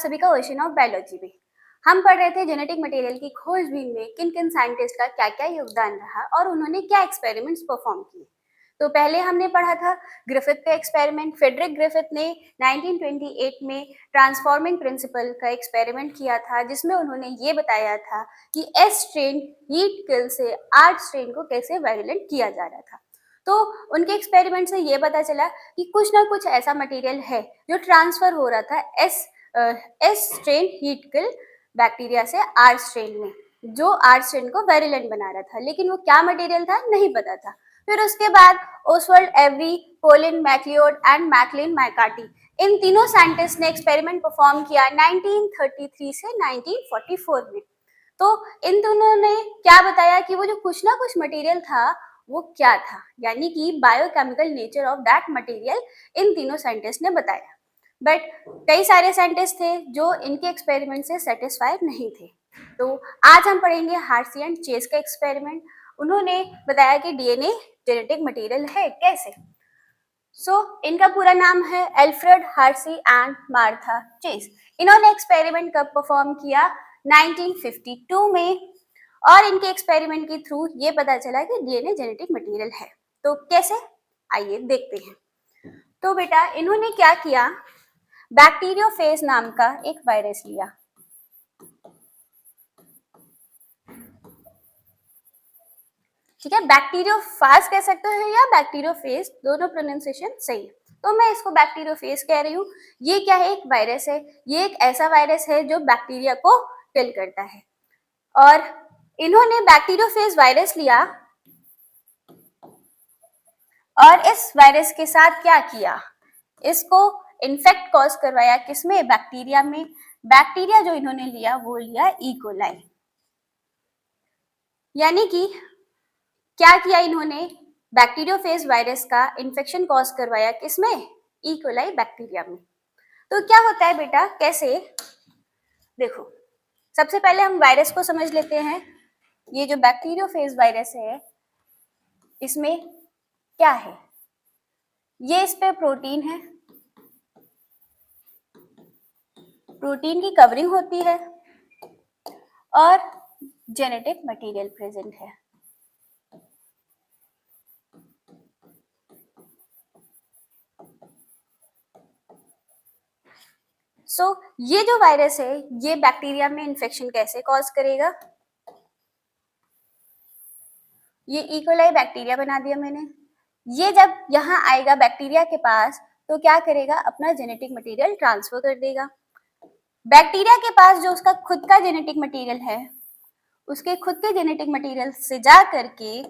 सभी का ocean of biology में। हम पढ़ रहे थे जेनेटिक मटेरियल की खोजबीन में किन किन साइंटिस्ट का क्या क्या योगदान रहा और उन्होंने क्या एक्सपेरिमेंट्स परफॉर्म किए। तो पहले हमने पढ़ा था ग्रिफिथ का एक्सपेरिमेंट। फ्रेडरिक ग्रिफिथ ने 1928 में ट्रांसफॉर्मिंग प्रिंसिपल का एक्सपेरिमेंट किया था, जिसमें उन्होंने ये बताया था कि एस स्ट्रेन हीट किल से आर स्ट्रेन को कैसे वायलेंट किया जा रहा था। तो उनके एक्सपेरिमेंट से ये पता चला कि कुछ ना कुछ ऐसा मटेरियल है जो ट्रांसफर हो रहा था S strain heat kill bacteria से आर स्ट्रेन में, जो आर स्ट्रेन को वायलेंट बना रहा था, लेकिन वो क्या मटेरियल था नहीं पता था। फिर उसके बाद Oswald Avery, Colin MacLeod and Maclyn McCarty, इन तीनों साइंटिस्ट ने एक्सपेरिमेंट परफॉर्म किया 1933 से 1944 में। तो इन दोनों ने क्या बताया कि वो जो कुछ ना कुछ मटेरियल था वो क्या था, यानी कि biochemical nature of that material in तीनों साइंटिस्ट ने बताया। बट कई सारे साइंटिस्ट थे जो इनके एक्सपेरिमेंट से सेटिस्फाइड नहीं थे। तो आज हम पढ़ेंगे हार्सी एंड चेस का एक्सपेरिमेंट। उन्होंने बताया कि डीएनए जेनेटिक मटेरियल है कैसे। इनका पूरा नाम है एल्फ्रेड हार्सी एंड मार्था चेस। इन्होंने एक्सपेरिमेंट कब परफॉर्म किया? 1952 में। और इनके एक्सपेरिमेंट के थ्रू ये पता चला कि डीएनए जेनेटिक मटेरियल है। तो कैसे, आइए देखते हैं। तो बेटा इन्होंने क्या किया, बैक्टीरियोफेज नाम का एक वायरस लिया। ठीक है, बैक्टीरियोफाज कह सकते हो या बैक्टीरियोफेज, दोनों प्रोनाउंसिएशन सही है। तो मैं इसको बैक्टीरियोफेज कह रही हूँ। ये क्या है? एक वायरस है। ये एक ऐसा वायरस है जो बैक्टीरिया को किल करता है। और इन्होंने बैक्टीरियोफेज वायरस लिया और इस वायरस के साथ क्या किया, इसको इन्फेक्ट कॉज करवाया। किसमें? बैक्टीरिया में। बैक्टीरिया जो इन्होंने लिया वो लिया इकोलाई। यानी कि क्या किया इन्होंने, बैक्टीरियोफेज वायरस का इन्फेक्शन कॉज करवाया। किसमें? इकोलाई बैक्टीरिया में। तो क्या होता है बेटा, कैसे? देखो, सबसे पहले हम वायरस को समझ लेते हैं। ये जो बैक्टीरियोफेज वायरस है इसमें क्या है, ये इस पे प्रोटीन है, प्रोटीन की कवरिंग होती है और जेनेटिक मटेरियल प्रेजेंट है। ये जो वायरस है ये बैक्टीरिया में इन्फेक्शन कैसे कॉज करेगा? ये इकोलाई बैक्टीरिया बना दिया मैंने। ये जब यहाँ आएगा बैक्टीरिया के पास तो क्या करेगा, अपना जेनेटिक मटेरियल ट्रांसफर कर देगा। बैक्टीरिया के पास जो उसका खुद का जेनेटिक मटेरियल है, उसके खुद के जेनेटिक मटेरियल से जा करके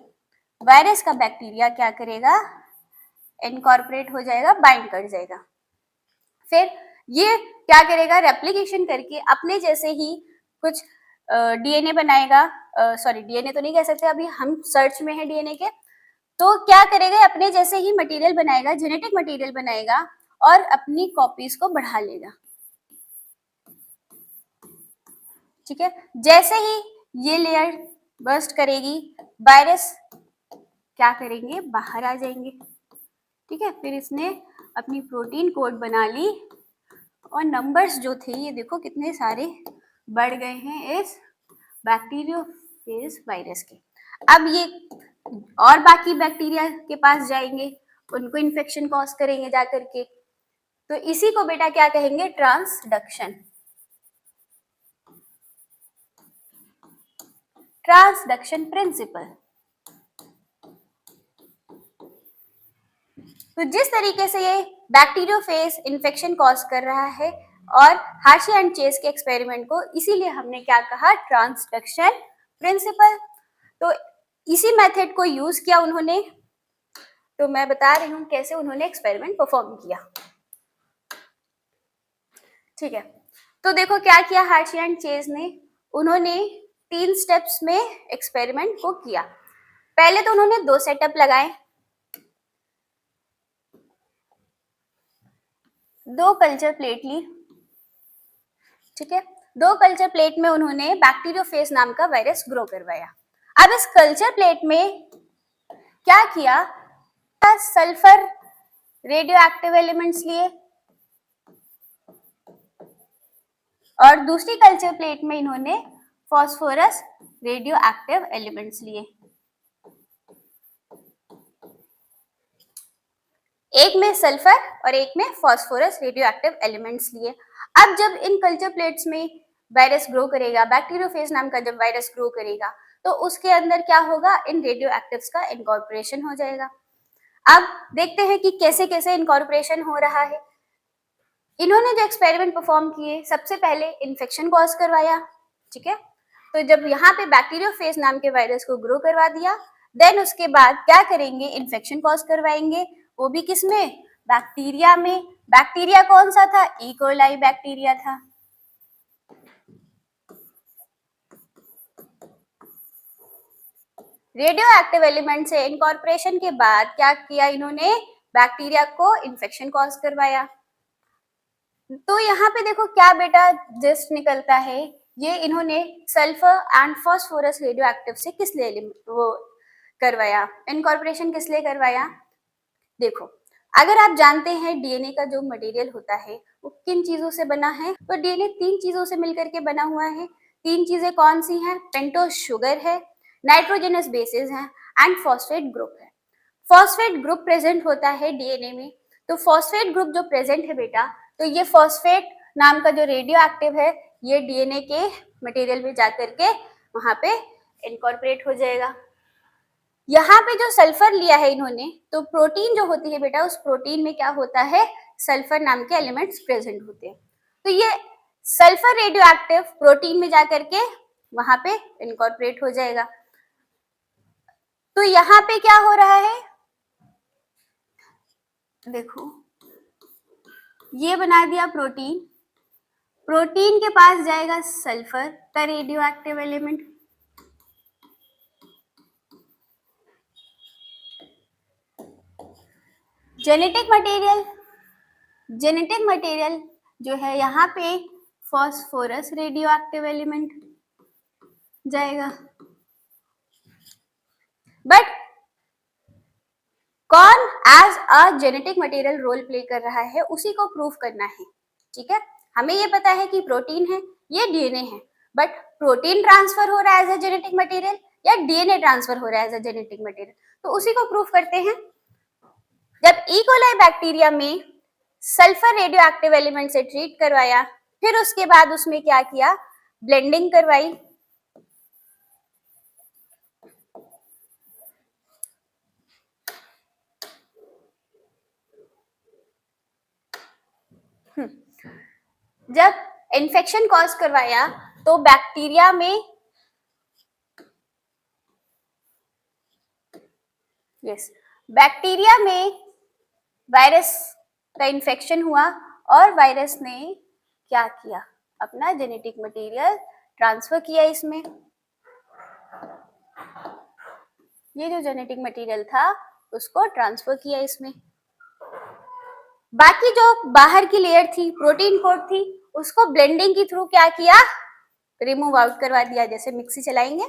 वायरस का बैक्टीरिया क्या करेगा, इनकॉर्पोरेट हो जाएगा, बाइंड कर जाएगा। फिर ये क्या करेगा, रेप्लिकेशन करके अपने जैसे ही कुछ डीएनए बनाएगा। सॉरी, डीएनए तो नहीं कह सकते, अभी हम सर्च में है डीएनए के। तो क्या करेगा, अपने जैसे ही मटेरियल बनाएगा, जेनेटिक मटेरियल बनाएगा और अपनी कॉपीज को बढ़ा लेगा। ठीक है, जैसे ही ये लेयर बर्स्ट करेगी, वायरस क्या करेंगे, बाहर आ जाएंगे। ठीक है, फिर इसने अपनी प्रोटीन कोड बना ली और नंबर्स जो थे ये देखो कितने सारे बढ़ गए हैं इस बैक्टीरियोफेज वायरस के। अब ये और बाकी बैक्टीरिया के पास जाएंगे, उनको इन्फेक्शन कॉज करेंगे जाकर के। तो इसी को बेटा क्या कहेंगे, ट्रांसडक्शन। Transduction principal. तो जिस तरीके से ये बैक्टीरियोफेज इन्फेक्शन कॉज कर रहा है और हार्शी एंड चेस के एक्सपेरिमेंट को, इसीलिए हमने क्या कहा, ट्रांसडक्शन प्रिंसिपल। तो इसी मेथड को यूज किया उन्होंने। तो मैं बता रही हूँ कैसे उन्होंने एक्सपेरिमेंट परफॉर्म किया। ठीक है, तो देखो क्या किया हार्शी एंड चेस ने, उन्होंने 3 स्टेप्स में एक्सपेरिमेंट को किया। पहले तो उन्होंने 2 सेटअप लगाए, 2 कल्चर प्लेट ली। ठीक है, 2 कल्चर प्लेट में उन्होंने बैक्टीरियोफेज नाम का वायरस ग्रो करवाया। अब इस कल्चर प्लेट में क्या किया, सल्फर रेडियो एक्टिव एलिमेंट्स लिए, और दूसरी कल्चर प्लेट में इन्होंने फॉस्फोरस रेडियो एक्टिव एलिमेंट्स लिए। एक में सल्फर और एक में फॉस्फोरस रेडियो एक्टिव एलिमेंट्स लिए। अब जब इन कल्चर प्लेट्स में वायरस ग्रो करेगा, बैक्टीरियोफेज नाम का जब वायरस ग्रो करेगा, तो उसके अंदर क्या होगा, इन रेडियो एक्टिव्स का इनकॉर्पोरेशन हो जाएगा। अब देखते हैं कि कैसे कैसे इनकॉर्पोरेशन हो रहा है। इन्होंने जो एक्सपेरिमेंट परफॉर्म किए, सबसे पहले इन्फेक्शन कॉज करवाया, ठीक है। तो जब यहाँ पे बैक्टीरियोफेज नाम के वायरस को ग्रो करवा दिया, देन उसके बाद क्या करेंगे, इन्फेक्शन कॉज करवाएंगे, वो भी किसमें, बैक्टीरिया में। बैक्टीरिया कौन सा था, ई कोलाई बैक्टीरिया था। रेडियो एक्टिव एलिमेंट से इनकॉर्पोरेशन के बाद क्या किया इन्होंने, बैक्टीरिया को इन्फेक्शन कॉज करवाया। तो यहाँ पे देखो क्या बेटा जस्ट निकलता है, ये इन्होंने sulphur and phosphorus radio active से किस लिए वो करवाया, इनकॉर्पोरेशन किस लिए करवाया। देखो, अगर आप जानते हैं डीएनए का जो मटेरियल होता है वो किन चीजों से बना है, तो डीएनए 3 चीजों से मिलकर के बना हुआ है। 3 चीजें कौन सी हैं, पेंटोज शुगर है, नाइट्रोजनस बेसिस हैं एंड फॉस्फेट ग्रुप है। फॉस्फेट ग्रुप प्रेजेंट होता है डीएनए में। तो फॉस्फेट ग्रुप जो प्रेजेंट है बेटा, तो ये फॉस्फेट नाम का जो रेडियो एक्टिव है, ये डीएनए के मटेरियल में जाकर के वहां पे इनकॉर्पोरेट हो जाएगा। यहाँ पे जो सल्फर लिया है इन्होंने, तो प्रोटीन जो होती है बेटा, उस प्रोटीन में क्या होता है, सल्फर नाम के एलिमेंट्स प्रेजेंट होते हैं। तो ये सल्फर रेडियो एक्टिव प्रोटीन में जाकर के वहां पे इनकॉर्पोरेट हो जाएगा। तो यहाँ पे क्या हो रहा है, देखो ये बना दिया प्रोटीन, प्रोटीन के पास जाएगा सल्फर का radioactive element, genetic material जो है यहाँ पे फॉस्फोरस रेडियो एक्टिव एलिमेंट जाएगा। बट कौन as a genetic material role play कर रहा है, उसी को प्रूव करना है, ठीक है। हमें ये पता है कि प्रोटीन है, ये डीएनए है, बट प्रोटीन ट्रांसफर हो रहा है एज अ जेनेटिक मटेरियल या डीएनए ट्रांसफर हो रहा है एज अ जेनेटिक मटेरियल, तो उसी को प्रूव करते हैं। जब ई कोलाई बैक्टीरिया में सल्फर रेडियो एक्टिव एलिमेंट से ट्रीट करवाया, फिर उसके बाद उसमें क्या किया, ब्लेंडिंग करवाई। जब इन्फेक्शन कॉज करवाया, तो बैक्टीरिया में बैक्टीरिया में वायरस का इन्फेक्शन हुआ और वायरस ने क्या किया, अपना जेनेटिक मटेरियल ट्रांसफर किया इसमें। ये जो जेनेटिक मटेरियल था उसको ट्रांसफर किया इसमें। बाकी जो बाहर की लेयर थी, प्रोटीन कोट थी, उसको ब्लेंडिंग के थ्रू क्या किया, रिमूव आउट करवा दिया। जैसे मिक्सी चलाएंगे,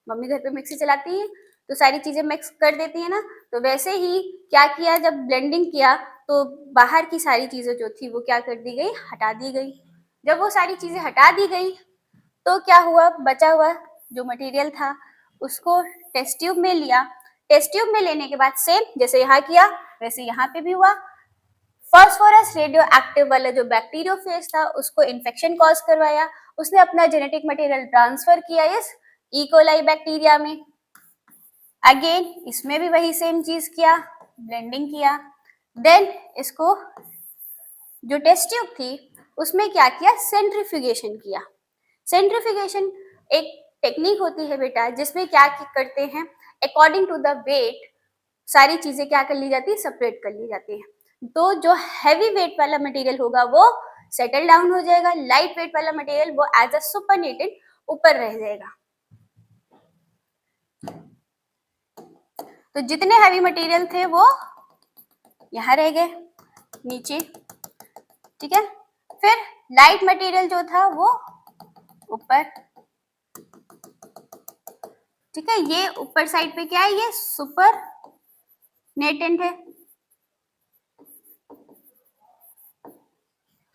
मम्मी घर पे मिक्सी चलाती है तो सारी चीजें मिक्स कर देती है ना, तो वैसे ही क्या किया, जब ब्लेंडिंग किया तो बाहर की सारी चीजें जो थी वो क्या कर दी गई, हटा दी गई। जब वो सारी चीजें हटा दी गई तो क्या हुआ, बचा हुआ जो मटेरियल था उसको टेस्ट ट्यूब में लिया। टेस्ट ट्यूब में लेने के बाद सेम जैसे यहाँ किया वैसे यहाँ पे भी हुआ। फॉस्फोरस रेडियो एक्टिव वाला जो बैक्टीरियोफेज था उसको इन्फेक्शन कॉज करवाया, उसने अपना जेनेटिक मटेरियल ट्रांसफर किया इस ई कोलाई बैक्टीरिया में। अगेन इसमें भी वही सेम चीज किया, ब्लेंडिंग किया। देन इसको जो टेस्ट ट्यूब थी उसमें क्या किया, सेंट्रीफ्यूगेशन किया। सेंट्रीफ्यूगेशन एक टेक्निक होती है बेटा, जिसमें क्या करते हैं, अकॉर्डिंग टू द वेट सारी चीजें क्या कर ली जाती है, सेपरेट कर ली जाती है। तो जो हैवी वेट वाला मटेरियल होगा वो सेटल डाउन हो जाएगा, लाइट वेट वाला मटेरियल वो एज अ सुपरनेटेड ऊपर रह जाएगा। तो जितने हैवी मटेरियल थे वो यहाँ रह गए नीचे, ठीक है। फिर लाइट मटेरियल जो था वो ऊपर, ठीक है। ये ऊपर साइड पे क्या है, ये सुपर नेटेंट है,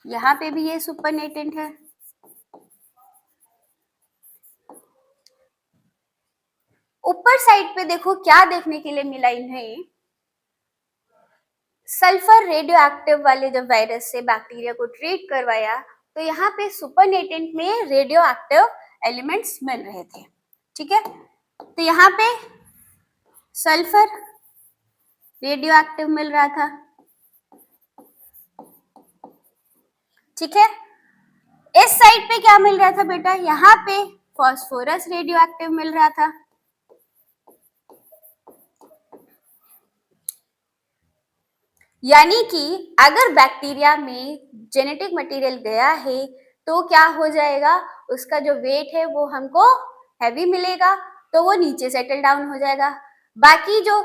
यहाँ पे भी ये सुपर नेटेंट है। ऊपर साइड पे देखो क्या देखने के लिए मिला इन्हें, सल्फर रेडियो एक्टिव वाले जब वायरस से बैक्टीरिया को ट्रीट करवाया तो यहाँ पे सुपरनेटेंट में रेडियो एक्टिव एलिमेंट्स मिल रहे थे, ठीक है। तो यहाँ पे सल्फर रेडियो एक्टिव मिल रहा था, ठीक है। इस साइड पे क्या मिल रहा था बेटा, यहाँ पे फास्फोरस रेडियो एक्टिव मिल रहा था, यानी कि अगर बैक्टीरिया में जेनेटिक मटेरियल गया है तो क्या हो जाएगा, उसका जो वेट है वो हमको हैवी मिलेगा, तो वो नीचे सेटल डाउन हो जाएगा। बाकी जो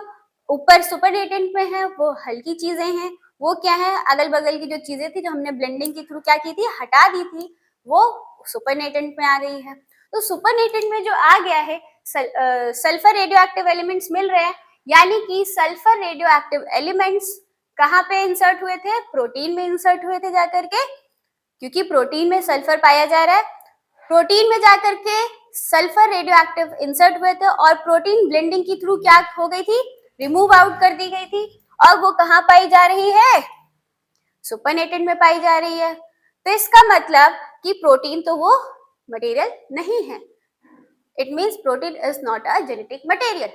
ऊपर सुपरनेटेंट में है वो हल्की चीजें हैं, वो क्या है, अगल बगल की जो चीजें थी जो हमने ब्लेंडिंग के थ्रू क्या की थी, हटा दी थी, वो सुपरनेटेंट में आ गई है। तो सुपरनेटेंट में जो आ गया है सल्फर रेडियो एक्टिव एलिमेंट्स मिल रहे हैं, यानी कि सल्फर रेडियो एक्टिव एलिमेंट्स कहाँ पे इंसर्ट हुए थे, प्रोटीन में इंसर्ट हुए थे जाकर के, क्योंकि प्रोटीन में सल्फर पाया जा रहा है। प्रोटीन में जाकर के सल्फर रेडियो एक्टिव इंसर्ट हुए थे और प्रोटीन ब्लेंडिंग के थ्रू क्या हो गई थी, रिमूव आउट कर दी गई थी, और वो कहाँ पाई जा रही है, सुपरनेटेंट में पाई जा रही है। तो इसका मतलब कि प्रोटीन तो वो मटेरियल नहीं है, it means protein is not a genetic material.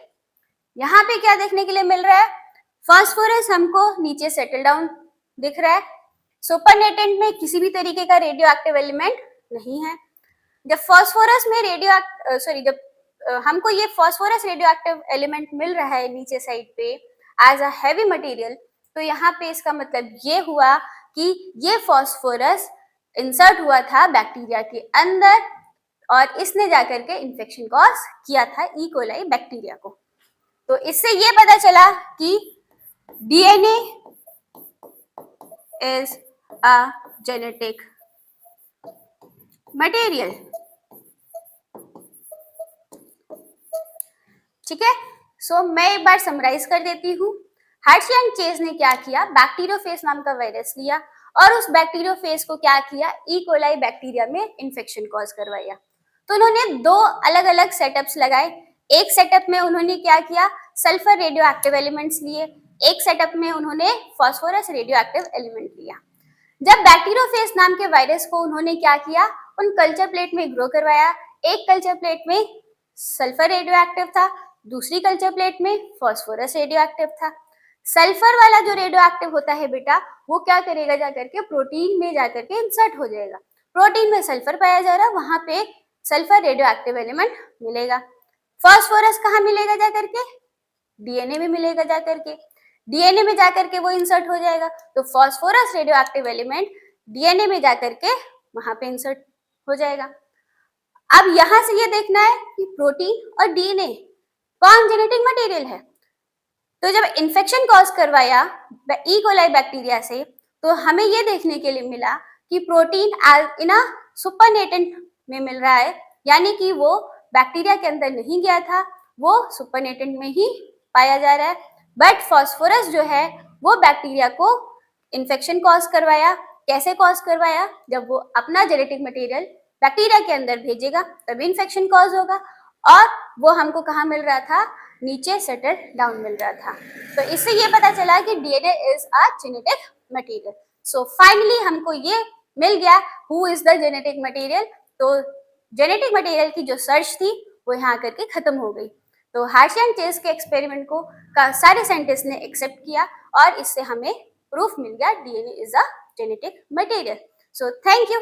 यहाँ पे क्या देखने के लिए मिल रहा है, फास्फोरस हमको नीचे सेटल डाउन दिख रहा है, सुपरनेटेंट में किसी भी तरीके का रेडियो एक्टिव एलिमेंट नहीं है। जब फास्फोरस में जब हमको ये फास्फोरस रेडियो एक्टिव एलिमेंट मिल रहा है नीचे साइड पे एज अ हैवी मटेरियल, तो यहाँ पे इसका मतलब ये हुआ कि ये फास्फोरस इंसर्ट हुआ था बैक्टीरिया के अंदर और इसने जाकर के इन्फेक्शन कॉज किया था ई कोलाई बैक्टीरिया को। तो इससे ये पता चला कि DNA is a genetic material, ठीक है। सो मैं एक बार समराइज कर देती हूँ। हर्शी एंड चेज ने क्या किया, बैक्टीरियोफेज नाम का वायरस लिया और उस बैक्टीरियोफेज को क्या किया, ई कोलाई बैक्टीरिया में इन्फेक्शन कॉज करवाया। तो उन्होंने दो अलग अलग सेटअप्स लगाए, एक सेटअप में उन्होंने क्या किया, सल्फर रेडियो एक्टिव एलिमेंट्स लिए, एक सेटअप में उन्होंने फास्फोरस रेडियो एक्टिव एलिमेंट लिया। जब बैक्टीरियोफेज नाम के वायरस को उन्होंने क्या किया, उन कल्चर प्लेट में ग्रो करवाया, एक कल्चर प्लेट में सल्फर रेडियो एक्टिव था, दूसरी कल्चर प्लेट में फास्फोरस रेडियो एक्टिव था। सल्फर वाला जो रेडियो एक्टिव होता है बेटा, वो क्या करेगा, जाकर के प्रोटीन में जाकर के इंसर्ट हो जाएगा, प्रोटीन में सल्फर पाया जा रहा है, वहां पे सल्फर रेडियो एक्टिव एलिमेंट मिलेगा। फास्फोरस कहाँ मिलेगा, जाकर के डीएनए में मिलेगा, जाकर के डीएनए में जाकर के वो इंसर्ट हो जाएगा। तो phosphorus radio active element DNA में जाकर के वहां पे इंसर्ट हो जाएगा। अब यहां से ये देखना है कि प्रोटीन और डीएनए कौन जेनेटिक मटेरियल है। तो जब इन्फेक्शन कॉज करवाया ई कोलाई बैक्टीरिया से, तो हमें ये देखने के लिए मिला कि प्रोटीन इन अ सुपरनेटेंट में मिल रहा है, यानी कि वो बैक्टीरिया के अंदर नहीं गया था, वो सुपरनेटेंट में ही पाया जा रहा है। बट फास्फोरस जो है वो बैक्टीरिया को इन्फेक्शन कॉज करवाया। कैसे कॉज करवाया, जब वो अपना जेनेटिक मटेरियल बैक्टीरिया के अंदर भेजेगा तभी इन्फेक्शन कॉज होगा, और वो हमको कहाँ मिल रहा था, नीचे सेटल डाउन मिल रहा था। तो इससे ये पता चला कि DNA is a genetic material. So finally हमको ये मिल गया who is the genetic material. तो जेनेटिक मटेरियल की जो सर्च थी वो यहाँ करके खत्म हो गई। तो हर्शी एंड चेज के एक्सपेरिमेंट को सारे साइंटिस्ट ने एक्सेप्ट किया और इससे हमें प्रूफ मिल गया DNA is a genetic material. So thank you.